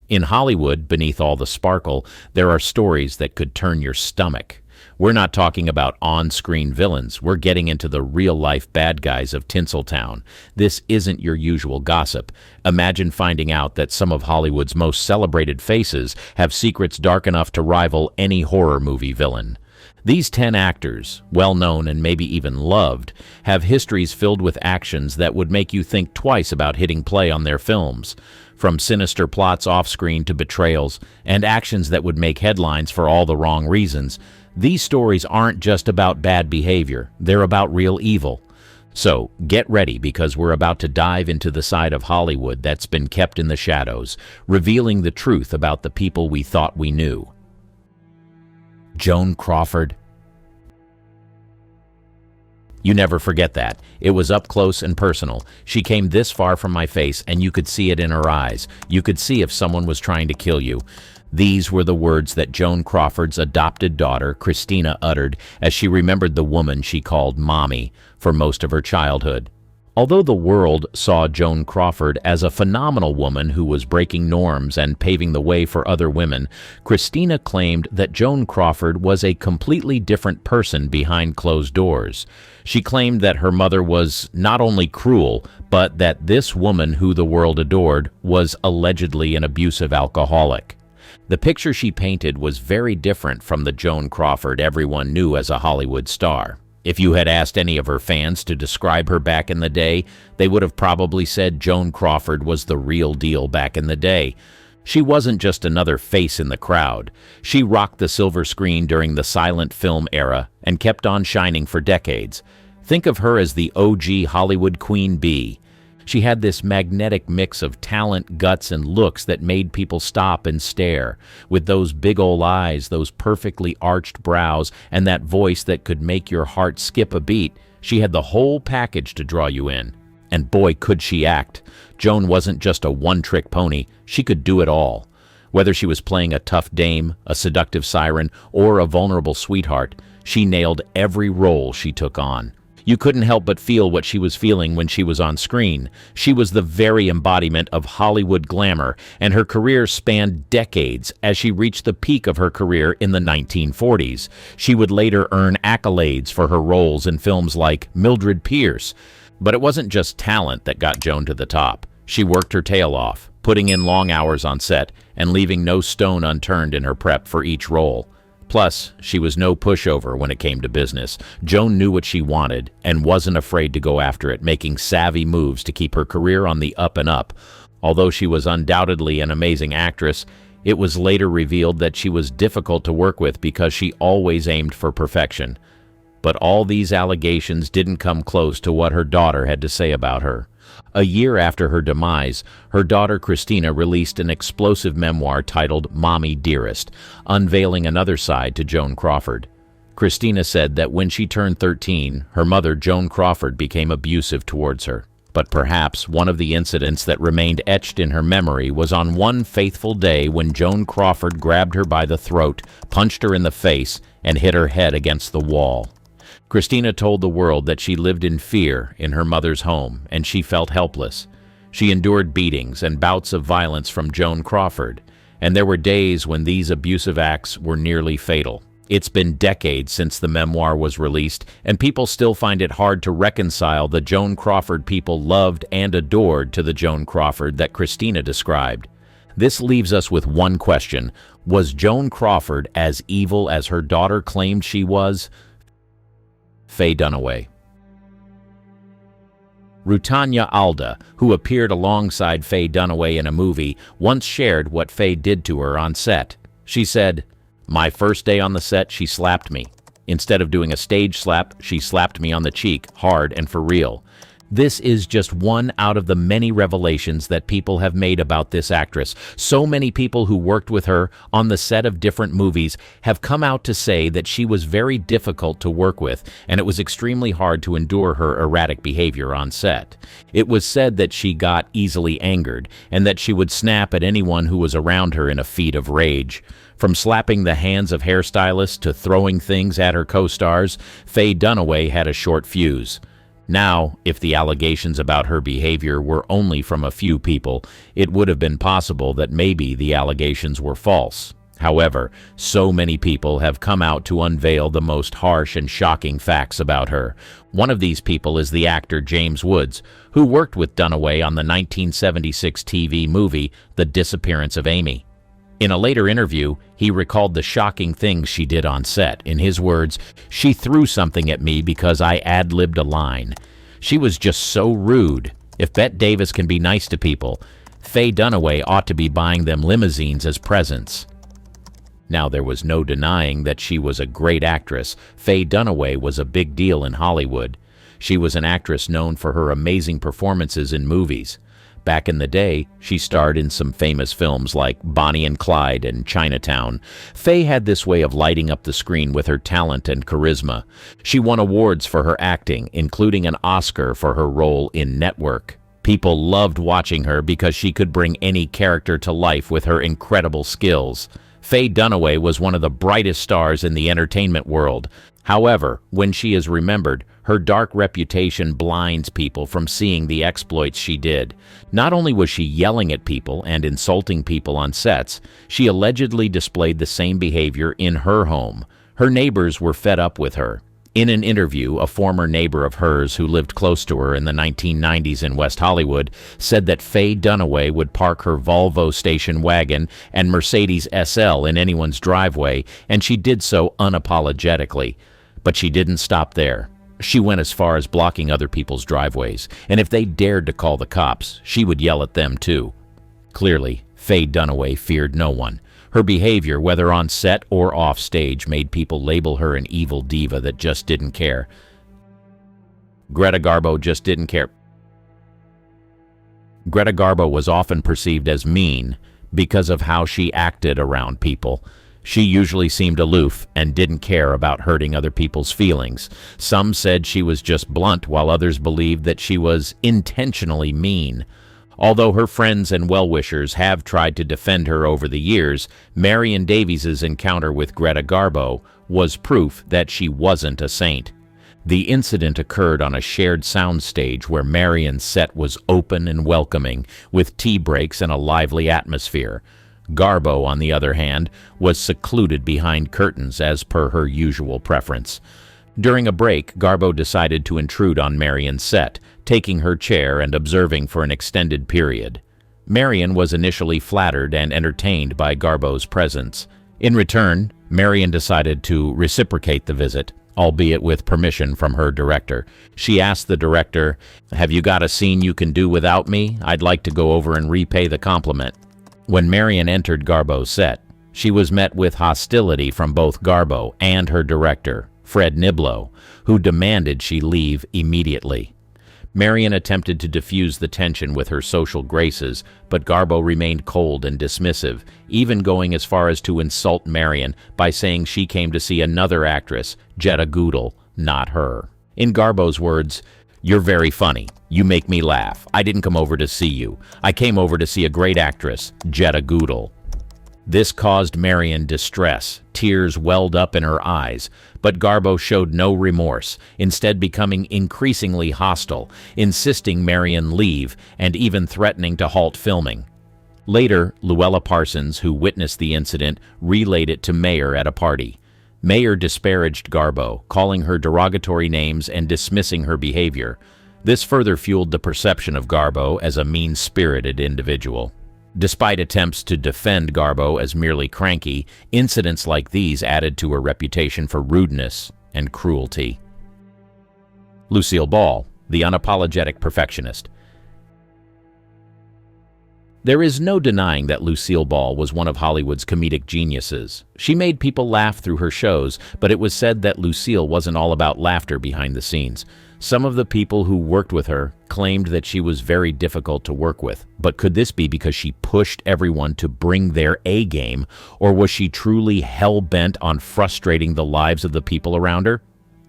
In Hollywood, beneath all the sparkle, there are stories that could turn your stomach. We're not talking about on-screen villains. We're getting into the real-life bad guys of Tinseltown. This isn't your usual gossip. Imagine finding out that some of Hollywood's most celebrated faces have secrets dark enough to rival any horror movie villain. These 10 actors, well-known and maybe even loved, have histories filled with actions that would make you think twice about hitting play on their films. From sinister plots off-screen to betrayals and actions that would make headlines for all the wrong reasons, these stories aren't just about bad behavior, they're about real evil. So, get ready because we're about to dive into the side of Hollywood that's been kept in the shadows, revealing the truth about the people we thought we knew. Joan Crawford. You never forget that. It was up close and personal. She came this far from my face and you could see it in her eyes. You could see if someone was trying to kill you. These were the words that Joan Crawford's adopted daughter, Christina, uttered as she remembered the woman she called Mommy for most of her childhood. Although the world saw Joan Crawford as a phenomenal woman who was breaking norms and paving the way for other women, Christina claimed that Joan Crawford was a completely different person behind closed doors. She claimed that her mother was not only cruel, but that this woman who the world adored was allegedly an abusive alcoholic. The picture she painted was very different from the Joan Crawford everyone knew as a Hollywood star. If you had asked any of her fans to describe her back in the day, they would have probably said Joan Crawford was the real deal back in the day. She wasn't just another face in the crowd. She rocked the silver screen during the silent film era and kept on shining for decades. Think of her as the OG Hollywood Queen Bee. She had this magnetic mix of talent, guts, and looks that made people stop and stare. With those big ol' eyes, those perfectly arched brows, and that voice that could make your heart skip a beat, she had the whole package to draw you in. And boy, could she act. Joan wasn't just a one-trick pony. She could do it all. Whether she was playing a tough dame, a seductive siren, or a vulnerable sweetheart, she nailed every role she took on. You couldn't help but feel what she was feeling when she was on screen. She was the very embodiment of Hollywood glamour, and her career spanned decades as she reached the peak of her career in the 1940s. She would later earn accolades for her roles in films like Mildred Pierce. But it wasn't just talent that got Joan to the top. She worked her tail off, putting in long hours on set and leaving no stone unturned in her prep for each role. Plus, she was no pushover when it came to business. Joan knew what she wanted and wasn't afraid to go after it, making savvy moves to keep her career on the up and up. Although she was undoubtedly an amazing actress, it was later revealed that she was difficult to work with because she always aimed for perfection. But all these allegations didn't come close to what her daughter had to say about her. A year after her demise, her daughter Christina released an explosive memoir titled Mommy Dearest, unveiling another side to Joan Crawford. Christina said that when she turned 13, her mother, Joan Crawford, became abusive towards her. But perhaps one of the incidents that remained etched in her memory was on one faithful day when Joan Crawford grabbed her by the throat, punched her in the face, and hit her head against the wall. Christina told the world that she lived in fear in her mother's home, and she felt helpless. She endured beatings and bouts of violence from Joan Crawford, and there were days when these abusive acts were nearly fatal. It's been decades since the memoir was released, and people still find it hard to reconcile the Joan Crawford people loved and adored to the Joan Crawford that Christina described. This leaves us with one question. Was Joan Crawford as evil as her daughter claimed she was? Fay Dunaway. Rutanya Alda, who appeared alongside Fay Dunaway in a movie, once shared what Fay did to her on set. She said, "My first day on the set, she slapped me. Instead of doing a stage slap, she slapped me on the cheek, hard and for real." This is just one out of the many revelations that people have made about this actress. So many people who worked with her on the set of different movies have come out to say that she was very difficult to work with, and it was extremely hard to endure her erratic behavior on set. It was said that she got easily angered, and that she would snap at anyone who was around her in a fit of rage. From slapping the hands of hairstylists to throwing things at her co-stars, Fay Dunaway had a short fuse. Now, if the allegations about her behavior were only from a few people, it would have been possible that maybe the allegations were false. However, so many people have come out to unveil the most harsh and shocking facts about her. One of these people is the actor James Woods, who worked with Dunaway on the 1976 TV movie The Disappearance of Amy. In a later interview, he recalled the shocking things she did on set. In his words, "She threw something at me because I ad-libbed a line. She was just so rude. If Bette Davis can be nice to people, Fay Dunaway ought to be buying them limousines as presents." Now, there was no denying that she was a great actress. Fay Dunaway was a big deal in Hollywood. She was an actress known for her amazing performances in movies. Back in the day, she starred in some famous films like Bonnie and Clyde and Chinatown. Fay had this way of lighting up the screen with her talent and charisma. She won awards for her acting, including an Oscar for her role in Network. People loved watching her because she could bring any character to life with her incredible skills. Fay Dunaway was one of the brightest stars in the entertainment world. However, when she is remembered, her dark reputation blinds people from seeing the exploits she did. Not only was she yelling at people and insulting people on sets, she allegedly displayed the same behavior in her home. Her neighbors were fed up with her. In an interview, a former neighbor of hers who lived close to her in the 1990s in West Hollywood said that Fay Dunaway would park her Volvo station wagon and Mercedes SL in anyone's driveway, and she did so unapologetically. But she didn't stop there. She went as far as blocking other people's driveways, and if they dared to call the cops, she would yell at them too. Clearly, Fay Dunaway feared no one. Her behavior, whether on set or off stage, made people label her an evil diva that just didn't care. Greta Garbo just didn't care. Greta Garbo was often perceived as mean because of how she acted around people. She usually seemed aloof and didn't care about hurting other people's feelings. Some said she was just blunt, while others believed that she was intentionally mean. Although her friends and well-wishers have tried to defend her over the years, Marlene Dietrich's encounter with Greta Garbo was proof that she wasn't a saint. The incident occurred on a shared soundstage where Marlene's set was open and welcoming, with tea breaks and a lively atmosphere. Garbo, on the other hand, was secluded behind curtains as per her usual preference. During a break, Garbo decided to intrude on Marlene's set, taking her chair and observing for an extended period. Marlene was initially flattered and entertained by Garbo's presence. In return, Marlene decided to reciprocate the visit, albeit with permission from her director. She asked the director, "Have you got a scene you can do without me? I'd like to go over and repay the compliment." When Marlene entered Garbo's set, she was met with hostility from both Garbo and her director, Fred Niblo, who demanded she leave immediately. Marlene attempted to diffuse the tension with her social graces, but Garbo remained cold and dismissive, even going as far as to insult Marlene by saying she came to see another actress, Jetta Goodall, not her. In Garbo's words, "You're very funny. You make me laugh. I didn't come over to see you. I came over to see a great actress, Jetta Goodall." This caused Marlene distress. Tears welled up in her eyes, but Garbo showed no remorse, instead becoming increasingly hostile, insisting Marlene leave and even threatening to halt filming. Later, Luella Parsons, who witnessed the incident, relayed it to Mayer at a party. Mayer disparaged Garbo, calling her derogatory names and dismissing her behavior. This further fueled the perception of Garbo as a mean-spirited individual. Despite attempts to defend Garbo as merely cranky, incidents like these added to her reputation for rudeness and cruelty. Lucille Ball, the unapologetic perfectionist. There is no denying that Lucille Ball was one of Hollywood's comedic geniuses. She made people laugh through her shows, but it was said that Lucille wasn't all about laughter behind the scenes. Some of the people who worked with her claimed that she was very difficult to work with. But could this be because she pushed everyone to bring their A game, or was she truly hell-bent on frustrating the lives of the people around her?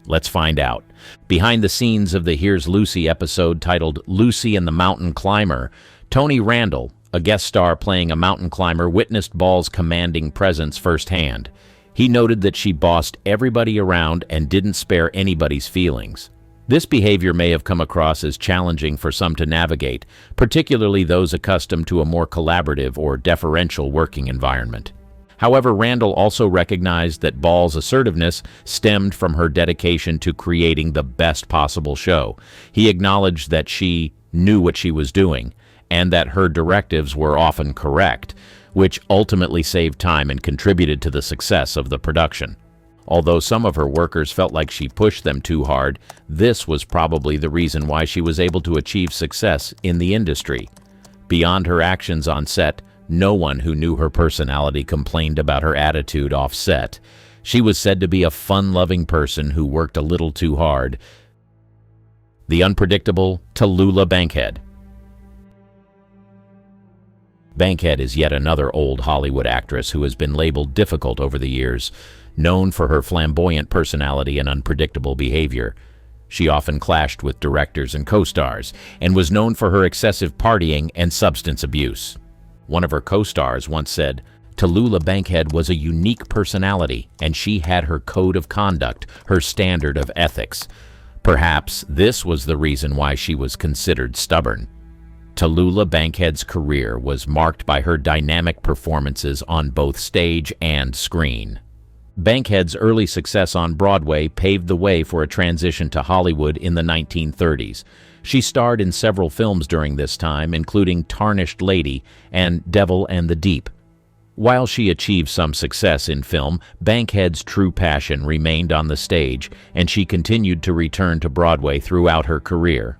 Let's find out. Behind the scenes of the Here's Lucy episode titled Lucy and the Mountain Climber, Tony Randall, a guest star playing a mountain climber, witnessed Ball's commanding presence firsthand. He noted that she bossed everybody around and didn't spare anybody's feelings. This behavior may have come across as challenging for some to navigate, particularly those accustomed to a more collaborative or deferential working environment. However, Randall also recognized that Ball's assertiveness stemmed from her dedication to creating the best possible show. He acknowledged that she knew what she was doing, and that her directives were often correct, which ultimately saved time and contributed to the success of the production. Although some of her workers felt like she pushed them too hard, this was probably the reason why she was able to achieve success in the industry. Beyond her actions on set, no one who knew her personality complained about her attitude off set. She was said to be a fun-loving person who worked a little too hard. The unpredictable Tula Bankhead. Bankhead is yet another old Hollywood actress who has been labeled difficult over the years. Known for her flamboyant personality and unpredictable behavior, she often clashed with directors and co-stars, and was known for her excessive partying and substance abuse. One of her co-stars once said, "Tula Bankhead was a unique personality, and she had her code of conduct, her standard of ethics." Perhaps this was the reason why she was considered stubborn. Tula Bankhead's career was marked by her dynamic performances on both stage and screen. Bankhead's early success on Broadway paved the way for a transition to Hollywood in the 1930s. She starred in several films during this time, including Tarnished Lady and Devil and the Deep. While she achieved some success in film, Bankhead's true passion remained on the stage, and she continued to return to Broadway throughout her career.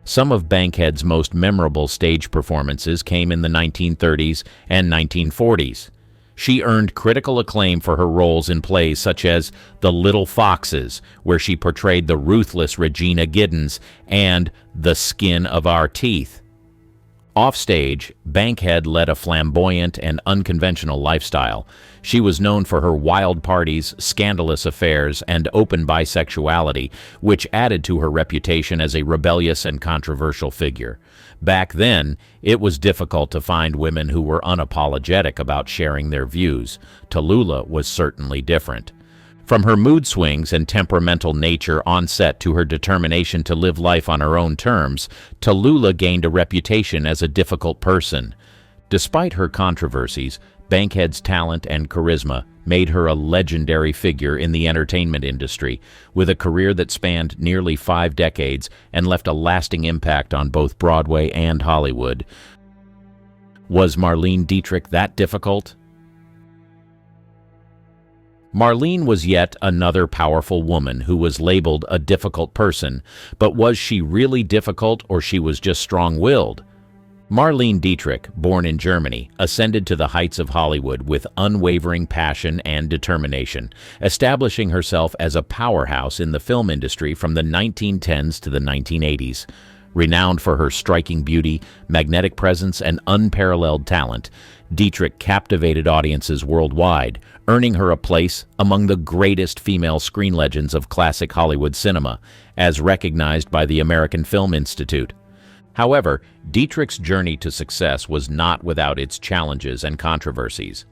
Some of Bankhead's most memorable stage performances came in the 1930s and 1940s. She earned critical acclaim for her roles in plays such as The Little Foxes, where she portrayed the ruthless Regina Giddens, and The Skin of Our Teeth. Offstage, Bankhead led a flamboyant and unconventional lifestyle. She was known for her wild parties, scandalous affairs, and open bisexuality, which added to her reputation as a rebellious and controversial figure. Back then, it was difficult to find women who were unapologetic about sharing their views. Tula was certainly different. From her mood swings and temperamental nature on set to her determination to live life on her own terms, Tula gained a reputation as a difficult person. Despite her controversies, Bankhead's talent and charisma made her a legendary figure in the entertainment industry, with a career that spanned nearly 5 decades and left a lasting impact on both Broadway and Hollywood. Was Marlene Dietrich that difficult? Marlene was yet another powerful woman who was labeled a difficult person, but was she really difficult, or she was just strong-willed? Marlene Dietrich, born in Germany, ascended to the heights of Hollywood with unwavering passion and determination, establishing herself as a powerhouse in the film industry from the 1910s to the 1980s. Renowned for her striking beauty, magnetic presence, and unparalleled talent, Dietrich captivated audiences worldwide, earning her a place among the greatest female screen legends of classic Hollywood cinema, as recognized by the American Film Institute. However, Dietrich's journey to success was not without its challenges and controversies.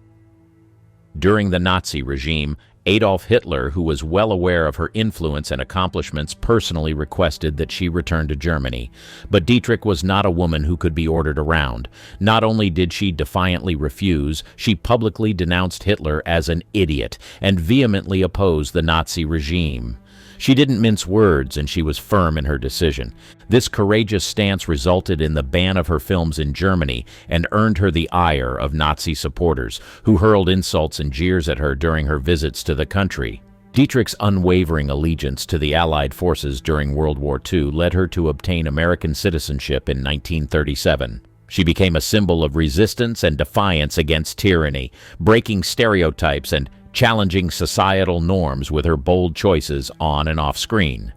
During the Nazi regime, Adolf Hitler, who was well aware of her influence and accomplishments, personally requested that she return to Germany. But Dietrich was not a woman who could be ordered around. Not only did she defiantly refuse, she publicly denounced Hitler as an idiot and vehemently opposed the Nazi regime. She didn't mince words, and she was firm in her decision. This courageous stance resulted in the ban of her films in Germany and earned her the ire of Nazi supporters, who hurled insults and jeers at her during her visits to the country. Dietrich's unwavering allegiance to the Allied forces during World War II led her to obtain American citizenship in 1937. She became a symbol of resistance and defiance against tyranny, breaking stereotypes and challenging societal norms with her bold choices on and off screen.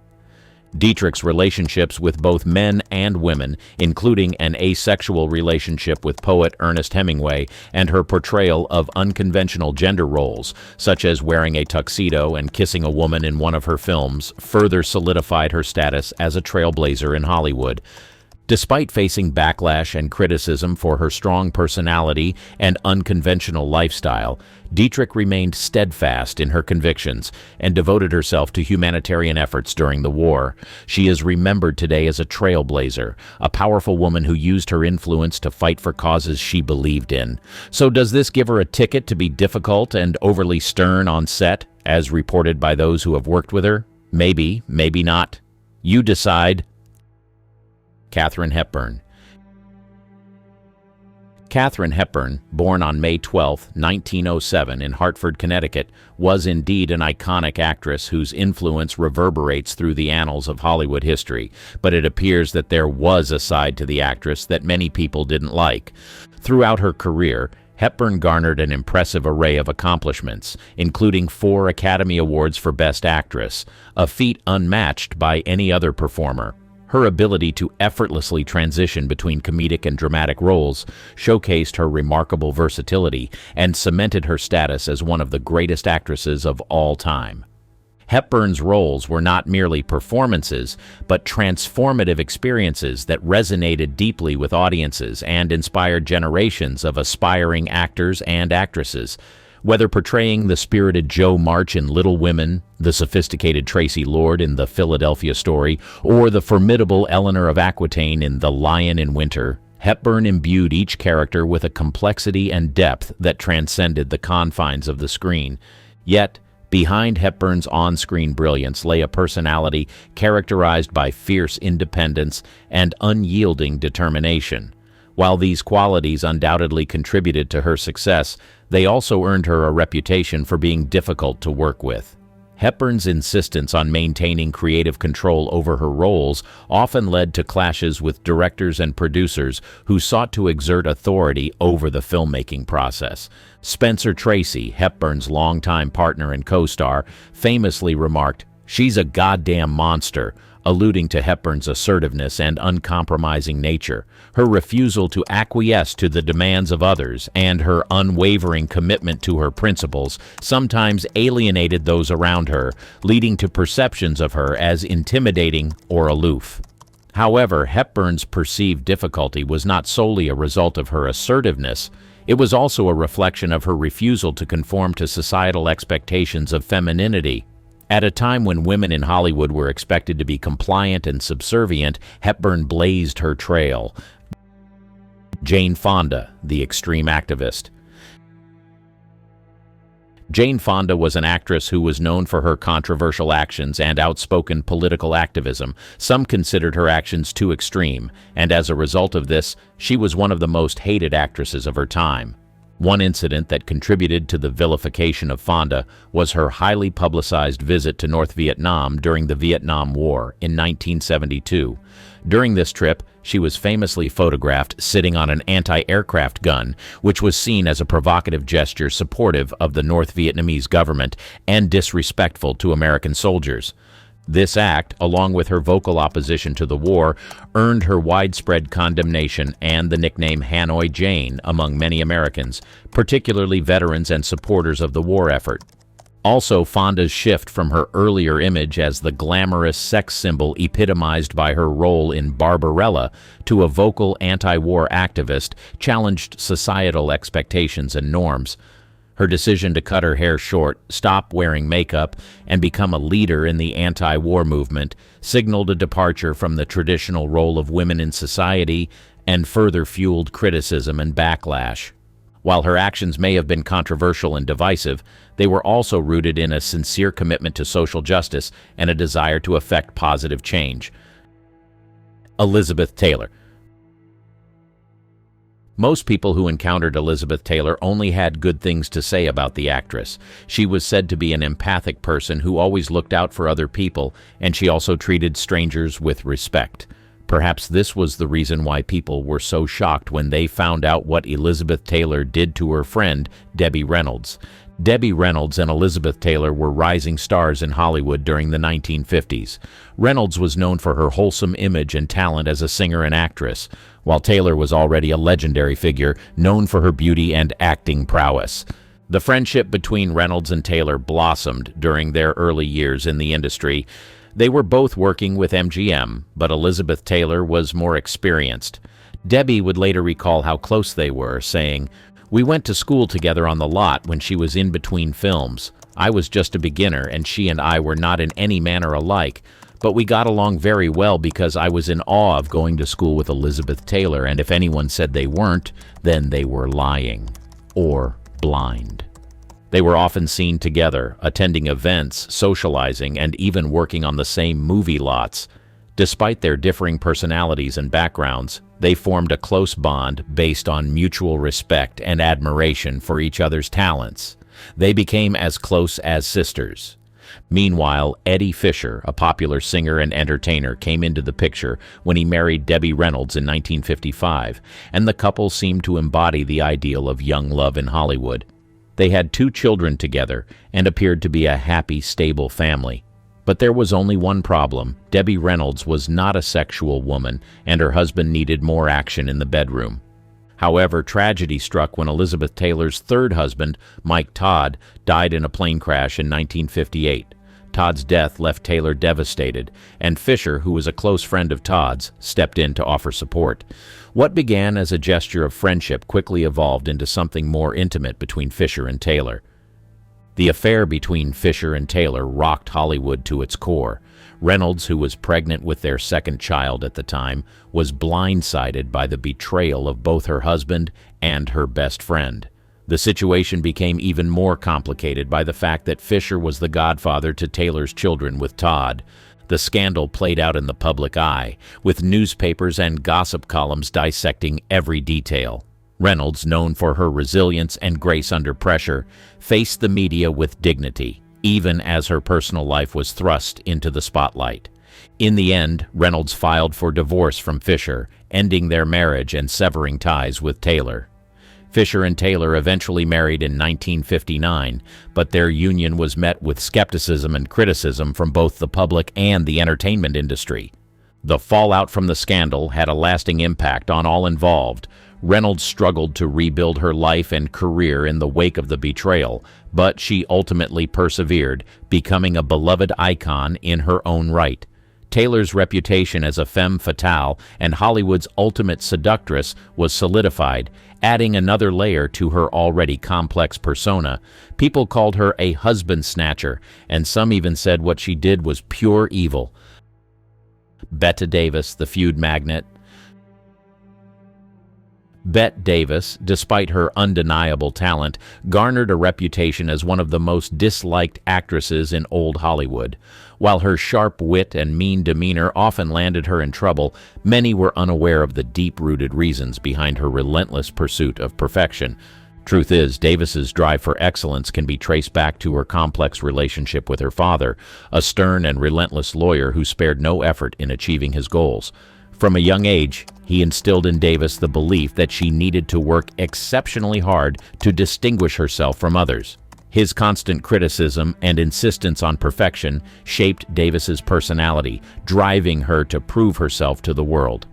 Dietrich's relationships with both men and women, including an asexual relationship with poet Ernest Hemingway, and her portrayal of unconventional gender roles, such as wearing a tuxedo and kissing a woman in one of her films, further solidified her status as a trailblazer in Hollywood. Despite facing backlash and criticism for her strong personality and unconventional lifestyle, Dietrich remained steadfast in her convictions and devoted herself to humanitarian efforts during the war. She is remembered today as a trailblazer, a powerful woman who used her influence to fight for causes she believed in. So does this give her a ticket to be difficult and overly stern on set, as reported by those who have worked with her? Maybe, maybe not. You decide. Katherine Hepburn. Katherine Hepburn, born on May 12, 1907 in Hartford, Connecticut, was indeed an iconic actress whose influence reverberates through the annals of Hollywood history, but it appears that there was a side to the actress that many people didn't like. Throughout her career, Hepburn garnered an impressive array of accomplishments, including 4 Academy Awards for Best Actress, a feat unmatched by any other performer. Her ability to effortlessly transition between comedic and dramatic roles showcased her remarkable versatility and cemented her status as one of the greatest actresses of all time. Hepburn's roles were not merely performances, but transformative experiences that resonated deeply with audiences and inspired generations of aspiring actors and actresses. Whether portraying the spirited Jo March in Little Women, the sophisticated Tracy Lord in The Philadelphia Story, or the formidable Eleanor of Aquitaine in The Lion in Winter, Hepburn imbued each character with a complexity and depth that transcended the confines of the screen. Yet, behind Hepburn's on-screen brilliance lay a personality characterized by fierce independence and unyielding determination. While these qualities undoubtedly contributed to her success, they also earned her a reputation for being difficult to work with. Hepburn's insistence on maintaining creative control over her roles often led to clashes with directors and producers who sought to exert authority over the filmmaking process. Spencer Tracy, Hepburn's longtime partner and co-star, famously remarked, "She's a goddamn monster," alluding to Hepburn's assertiveness and uncompromising nature. Her refusal to acquiesce to the demands of others and her unwavering commitment to her principles sometimes alienated those around her, leading to perceptions of her as intimidating or aloof. However, Hepburn's perceived difficulty was not solely a result of her assertiveness. It was also a reflection of her refusal to conform to societal expectations of femininity. At a time when women in Hollywood were expected to be compliant and subservient, Hepburn blazed her trail. Jane Fonda, the extreme activist. Jane Fonda was an actress who was known for her controversial actions and outspoken political activism. Some considered her actions too extreme, and as a result of this, she was one of the most hated actresses of her time. One incident that contributed to the vilification of Fonda was her highly publicized visit to North Vietnam during the Vietnam War in 1972. During this trip, she was famously photographed sitting on an anti-aircraft gun, which was seen as a provocative gesture supportive of the North Vietnamese government and disrespectful to American soldiers. This act, along with her vocal opposition to the war, earned her widespread condemnation and the nickname Hanoi Jane among many Americans, particularly veterans and supporters of the war effort. Also, Fonda's shift from her earlier image as the glamorous sex symbol epitomized by her role in Barbarella to a vocal anti-war activist challenged societal expectations and norms. Her decision to cut her hair short, stop wearing makeup, and become a leader in the anti-war movement signaled a departure from the traditional role of women in society and further fueled criticism and backlash. While her actions may have been controversial and divisive, they were also rooted in a sincere commitment to social justice and a desire to effect positive change. Elizabeth Taylor. Most people who encountered Elizabeth Taylor only had good things to say about the actress. She was said to be an empathic person who always looked out for other people, and she also treated strangers with respect. Perhaps this was the reason why people were so shocked when they found out what Elizabeth Taylor did to her friend, Debbie Reynolds. Debbie Reynolds and Elizabeth Taylor were rising stars in Hollywood during the 1950s. Reynolds was known for her wholesome image and talent as a singer and actress, while Taylor was already a legendary figure known for her beauty and acting prowess. The friendship between Reynolds and Taylor blossomed during their early years in the industry. They were both working with MGM, but Elizabeth Taylor was more experienced. Debbie would later recall how close they were, saying, "We went to school together on the lot when she was in between films. I was just a beginner, and she and I were not in any manner alike, but we got along very well because I was in awe of going to school with Elizabeth Taylor, and if anyone said they weren't, then they were lying or blind." They were often seen together, attending events, socializing, and even working on the same movie lots. Despite their differing personalities and backgrounds, they formed a close bond based on mutual respect and admiration for each other's talents. They became as close as sisters. Meanwhile, Eddie Fisher, a popular singer and entertainer, came into the picture when he married Debbie Reynolds in 1955, and the couple seemed to embody the ideal of young love in Hollywood. They had 2 children together and appeared to be a happy, stable family. But there was only one problem. Debbie Reynolds was not a sexual woman, and her husband needed more action in the bedroom. However, tragedy struck when Elizabeth Taylor's 3rd husband, Mike Todd, died in a plane crash in 1958. Todd's death left Taylor devastated, and Fisher, who was a close friend of Todd's, stepped in to offer support. What began as a gesture of friendship quickly evolved into something more intimate between Fisher and Taylor. The affair between Fisher and Taylor rocked Hollywood to its core. Reynolds, who was pregnant with their 2nd child at the time, was blindsided by the betrayal of both her husband and her best friend. The situation became even more complicated by the fact that Fisher was the godfather to Taylor's children with Todd. The scandal played out in the public eye, with newspapers and gossip columns dissecting every detail. Reynolds, known for her resilience and grace under pressure, faced the media with dignity, even as her personal life was thrust into the spotlight. In the end, Reynolds filed for divorce from Fisher, ending their marriage and severing ties with Taylor. Fisher and Taylor eventually married in 1959, but their union was met with skepticism and criticism from both the public and the entertainment industry. The fallout from the scandal had a lasting impact on all involved. Reynolds struggled to rebuild her life and career in the wake of the betrayal, but she ultimately persevered, becoming a beloved icon in her own right. Taylor's reputation as a femme fatale and Hollywood's ultimate seductress was solidified, adding another layer to her already complex persona. People called her a husband snatcher, and some even said what she did was pure evil. Bette Davis, the feud magnet. Bette Davis, despite her undeniable talent, garnered a reputation as one of the most disliked actresses in old Hollywood. While her sharp wit and mean demeanor often landed her in trouble, many were unaware of the deep-rooted reasons behind her relentless pursuit of perfection. Truth is, Davis's drive for excellence can be traced back to her complex relationship with her father, a stern and relentless lawyer who spared no effort in achieving his goals. From a young age, he instilled in Davis the belief that she needed to work exceptionally hard to distinguish herself from others. His constant criticism and insistence on perfection shaped Davis's personality, driving her to prove herself to the world.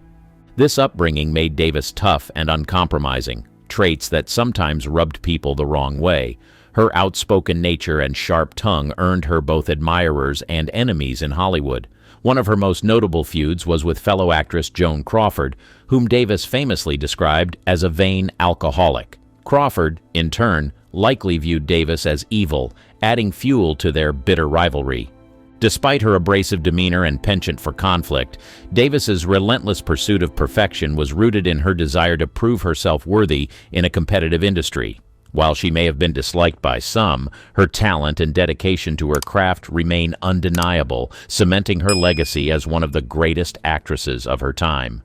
This upbringing made Davis tough and uncompromising, traits that sometimes rubbed people the wrong way. Her outspoken nature and sharp tongue earned her both admirers and enemies in Hollywood. One of her most notable feuds was with fellow actress Joan Crawford, whom Davis famously described as a vain alcoholic. Crawford, in turn, likely viewed Davis as evil, adding fuel to their bitter rivalry. Despite her abrasive demeanor and penchant for conflict, Davis's relentless pursuit of perfection was rooted in her desire to prove herself worthy in a competitive industry. While she may have been disliked by some, her talent and dedication to her craft remain undeniable, cementing her legacy as one of the greatest actresses of her time.